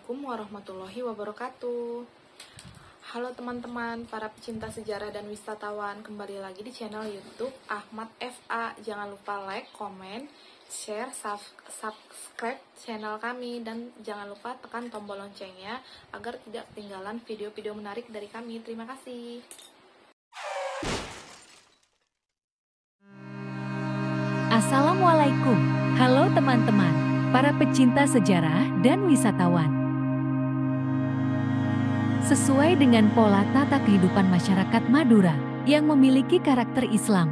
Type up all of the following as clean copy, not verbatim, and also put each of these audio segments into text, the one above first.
Assalamualaikum warahmatullahi wabarakatuh. Halo teman-teman, para pecinta sejarah dan wisatawan, kembali lagi di channel YouTube Ahmad FA. Jangan lupa like, komen, share, subscribe channel kami, dan jangan lupa tekan tombol loncengnya agar tidak ketinggalan video-video menarik dari kami. Terima kasih. Assalamualaikum. Halo teman-teman, para pecinta sejarah dan wisatawan. Sesuai dengan pola tata kehidupan masyarakat Madura yang memiliki karakter Islam,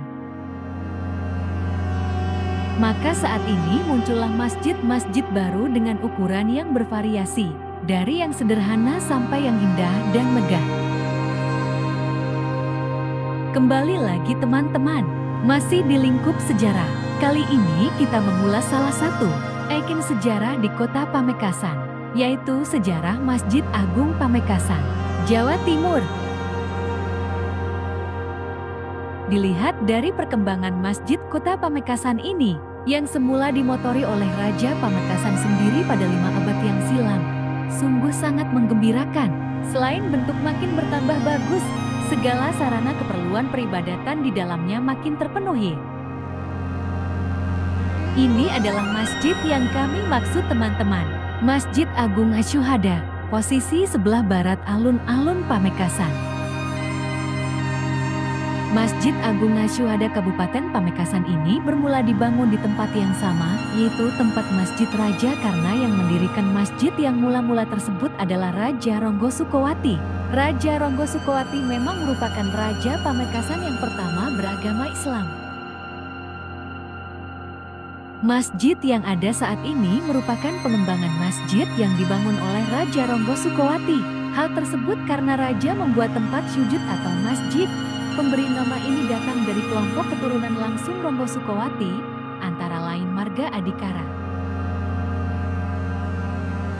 maka saat ini muncullah masjid-masjid baru dengan ukuran yang bervariasi, dari yang sederhana sampai yang indah dan megah. Kembali lagi teman-teman, masih di lingkup sejarah. Kali ini kita mengulas salah satu ikon sejarah di Kota Pamekasan, yaitu sejarah Masjid Agung Pamekasan, Jawa Timur. Dilihat dari perkembangan Masjid Kota Pamekasan ini, yang semula dimotori oleh Raja Pamekasan sendiri pada 5 abad yang silam, sungguh sangat menggembirakan. Selain bentuk makin bertambah bagus, segala sarana keperluan peribadatan di dalamnya makin terpenuhi. Ini adalah masjid yang kami maksud teman-teman, Masjid Agung Asyuhada, posisi sebelah barat alun-alun Pamekasan. Masjid Agung Asyuhada Kabupaten Pamekasan ini bermula dibangun di tempat yang sama, yaitu tempat Masjid Raja, karena yang mendirikan masjid yang mula-mula tersebut adalah Raja Ronggo Sukowati. Raja Ronggo Sukowati memang merupakan Raja Pamekasan yang pertama beragama Islam. Masjid yang ada saat ini merupakan pengembangan masjid yang dibangun oleh Raja Ronggo Sukowati. Hal tersebut karena Raja membuat tempat sujud atau masjid. Pemberi nama ini datang dari kelompok keturunan langsung Ronggo Sukowati, antara lain marga Adikara.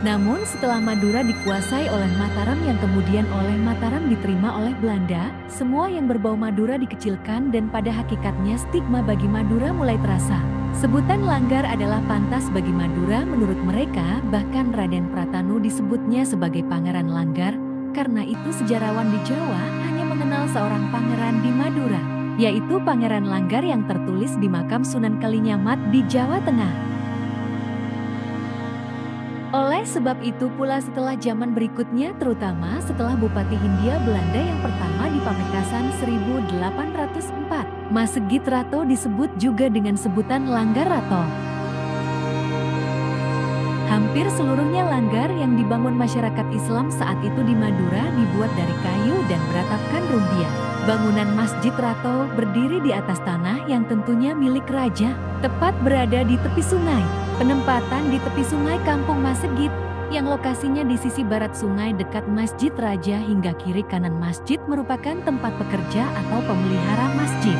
Namun setelah Madura dikuasai oleh Mataram yang kemudian oleh Mataram diterima oleh Belanda, semua yang berbau Madura dikecilkan dan pada hakikatnya stigma bagi Madura mulai terasa. Sebutan Langgar adalah pantas bagi Madura menurut mereka, bahkan Raden Pratanu disebutnya sebagai Pangeran Langgar, karena itu sejarawan di Jawa hanya mengenal seorang pangeran di Madura, yaitu Pangeran Langgar yang tertulis di makam Sunan Kalinyamat di Jawa Tengah. Oleh sebab itu pula setelah zaman berikutnya, terutama setelah Bupati Hindia Belanda yang pertama di Pamekasan 1804, Masegit Rato disebut juga dengan sebutan Langgar Rato. Hampir seluruhnya langgar yang dibangun masyarakat Islam saat itu di Madura dibuat dari kayu dan beratapkan rumbia. Bangunan Masjid Rato berdiri di atas tanah yang tentunya milik raja, tepat berada di tepi sungai. Penempatan di tepi sungai Kampung Masegit, yang lokasinya di sisi barat sungai dekat Masjid Raja hingga kiri kanan masjid merupakan tempat pekerja atau pemelihara masjid.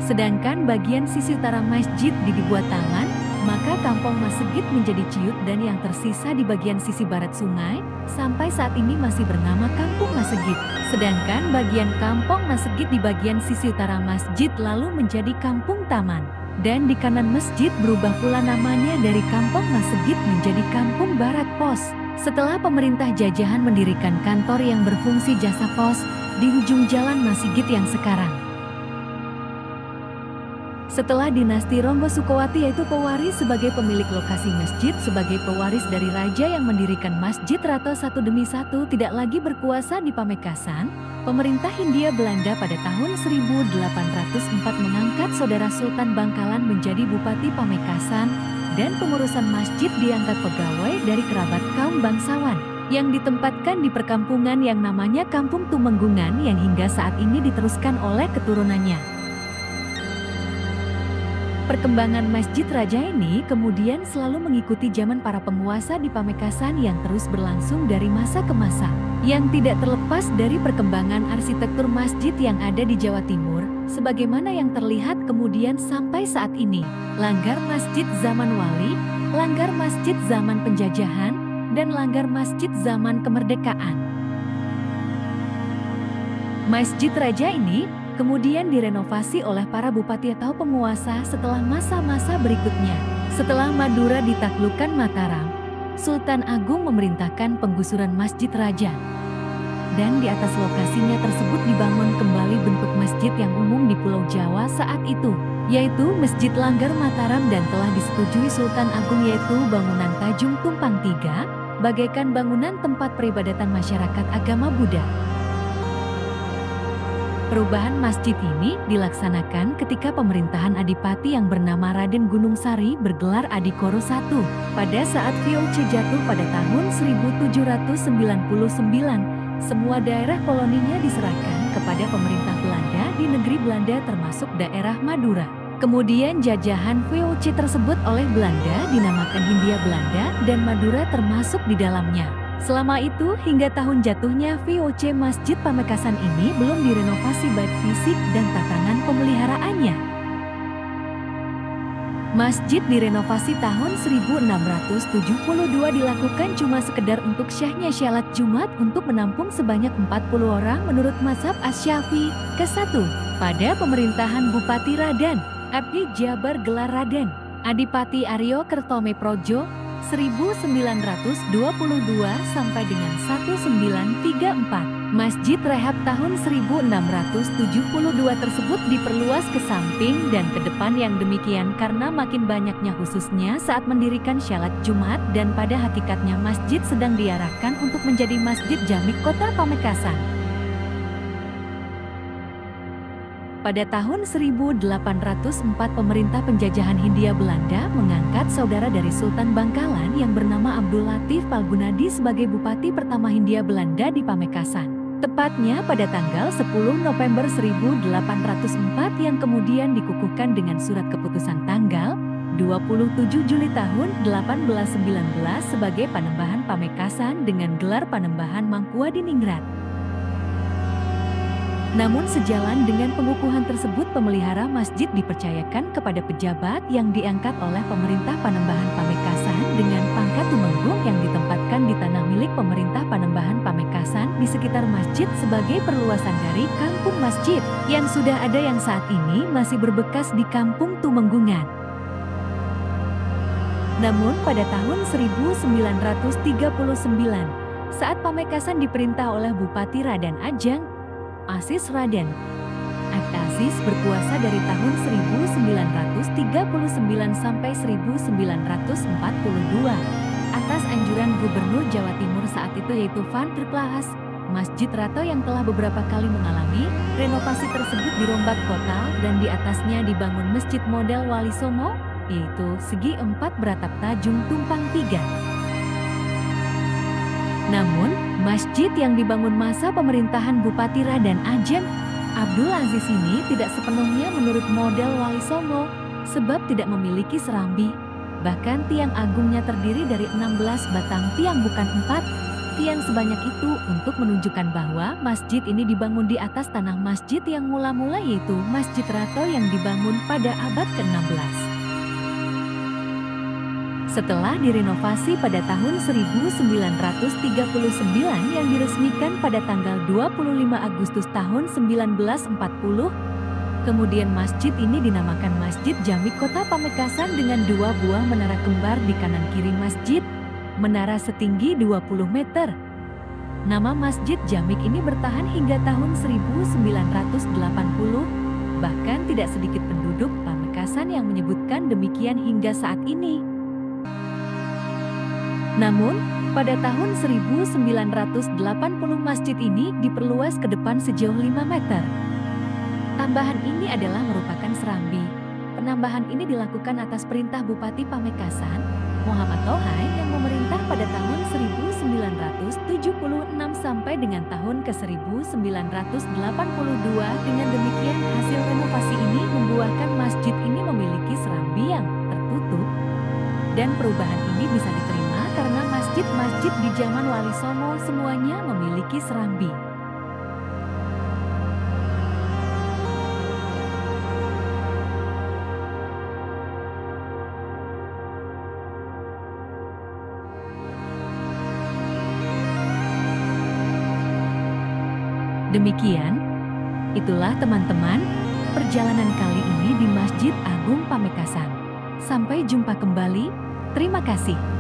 Sedangkan bagian sisi utara masjid dibuat tangan, maka Kampung Masegit menjadi ciut dan yang tersisa di bagian sisi barat sungai, sampai saat ini masih bernama Kampung Masegit. Sedangkan bagian Kampung Masegit di bagian sisi utara masjid lalu menjadi Kampung Taman. Dan di kanan masjid berubah pula namanya dari Kampung Masegit menjadi Kampung Barat Pos. Setelah pemerintah jajahan mendirikan kantor yang berfungsi jasa pos di ujung jalan Masegit yang sekarang. Setelah dinasti Ronggo Sukowati yaitu pewaris sebagai pemilik lokasi masjid sebagai pewaris dari raja yang mendirikan Masjid Rato satu demi satu tidak lagi berkuasa di Pamekasan, pemerintah Hindia Belanda pada tahun 1804 mengangkat saudara Sultan Bangkalan menjadi Bupati Pamekasan dan pengurusan masjid diangkat pegawai dari kerabat kaum bangsawan yang ditempatkan di perkampungan yang namanya Kampung Tumenggungan yang hingga saat ini diteruskan oleh keturunannya. Perkembangan Masjid Raja ini kemudian selalu mengikuti zaman para penguasa di Pamekasan yang terus berlangsung dari masa ke masa, yang tidak terlepas dari perkembangan arsitektur masjid yang ada di Jawa Timur, sebagaimana yang terlihat kemudian sampai saat ini. Langgar masjid zaman Wali, langgar masjid zaman penjajahan, dan langgar masjid zaman kemerdekaan. Masjid Raja ini kemudian direnovasi oleh para bupati atau penguasa setelah masa-masa berikutnya. Setelah Madura ditaklukkan Mataram, Sultan Agung memerintahkan penggusuran Masjid Raja. Dan di atas lokasinya tersebut dibangun kembali bentuk masjid yang umum di Pulau Jawa saat itu, yaitu Masjid Langgar Mataram, dan telah disetujui Sultan Agung, yaitu bangunan Tajung Tumpang 3, bagaikan bangunan tempat peribadatan masyarakat agama Buddha. Perubahan masjid ini dilaksanakan ketika pemerintahan Adipati yang bernama Raden Gunung Sari bergelar Adikoro I pada saat VOC jatuh pada tahun 1799. Semua daerah koloninya diserahkan kepada pemerintah Belanda di negeri Belanda termasuk daerah Madura. Kemudian jajahan VOC tersebut oleh Belanda dinamakan Hindia Belanda dan Madura termasuk di dalamnya. Selama itu hingga tahun jatuhnya VOC Masjid Pamekasan ini belum direnovasi baik fisik dan tatanan pemeliharaannya. Masjid direnovasi tahun 1672 dilakukan cuma sekedar untuk syahnya syalat Jumat untuk menampung sebanyak 40 orang menurut mazhab Asy-Syafi'i ke-1. Pada pemerintahan Bupati Raden Abdi Jabar gelar Raden Adipati Aryo Kertomeprojo 1922 sampai dengan 1934. Masjid Rehab tahun 1672 tersebut diperluas ke samping dan ke depan yang demikian karena makin banyaknya khususnya saat mendirikan syalat Jumat, dan pada hakikatnya masjid sedang diarahkan untuk menjadi Masjid Jamik Kota Pamekasan. Pada tahun 1804 pemerintah penjajahan Hindia Belanda mengangkat saudara dari Sultan Bangkalan yang bernama Abdul Latif Palgunadi sebagai Bupati pertama Hindia Belanda di Pamekasan. Tepatnya pada tanggal 10 November 1804 yang kemudian dikukuhkan dengan surat keputusan tanggal 27 Juli tahun 1819 sebagai Panembahan Pamekasan dengan gelar Panembahan Mangkuadi-Ningrat. Namun sejalan dengan pengukuhan tersebut, pemelihara masjid dipercayakan kepada pejabat yang diangkat oleh pemerintah Panembahan Pamekasan dengan pangkat tumenggung yang ditempatkan di tanah milik pemerintah Panembahan Pamekasan di sekitar masjid sebagai perluasan dari kampung masjid yang sudah ada yang saat ini masih berbekas di Kampung Tumenggungan. Namun pada tahun 1939 saat Pamekasan diperintah oleh Bupati Raden Ajeng Asis Raden Aziz berkuasa dari tahun 1939 sampai 1942 atas anjuran Gubernur Jawa Timur saat itu yaitu Van der Plas. Masjid Rato yang telah beberapa kali mengalami renovasi tersebut dirombak total dan di atasnya dibangun masjid model Wali Songo yaitu segi 4 beratap Tajung Tumpang 3. Namun, masjid yang dibangun masa pemerintahan Bupati Raden Ajeng Abdul Aziz ini tidak sepenuhnya menurut model Wali Songo, sebab tidak memiliki serambi. Bahkan tiang agungnya terdiri dari 16 batang tiang bukan 4 tiang sebanyak itu untuk menunjukkan bahwa masjid ini dibangun di atas tanah masjid yang mula-mula yaitu Masjid Rato yang dibangun pada abad ke-16. Setelah direnovasi pada tahun 1939 yang diresmikan pada tanggal 25 Agustus tahun 1940, kemudian masjid ini dinamakan Masjid Jamik Kota Pamekasan dengan 2 buah menara kembar di kanan kiri masjid, menara setinggi 20 meter. Nama Masjid Jamik ini bertahan hingga tahun 1980, bahkan tidak sedikit penduduk Pamekasan yang menyebutkan demikian hingga saat ini. Namun, pada tahun 1980 masjid ini diperluas ke depan sejauh 5 meter. Tambahan ini adalah merupakan serambi. Penambahan ini dilakukan atas perintah Bupati Pamekasan, Muhammad Tohai yang memerintah pada tahun 1976 sampai dengan tahun ke-1982. Dengan demikian hasil renovasi ini membuahkan masjid ini memiliki serambi yang tertutup. Dan perubahan ini bisa diterima karena masjid-masjid di zaman Wali Songo semuanya memiliki serambi. Demikian, itulah teman-teman, perjalanan kali ini di Masjid Agung Pamekasan. Sampai jumpa kembali, terima kasih.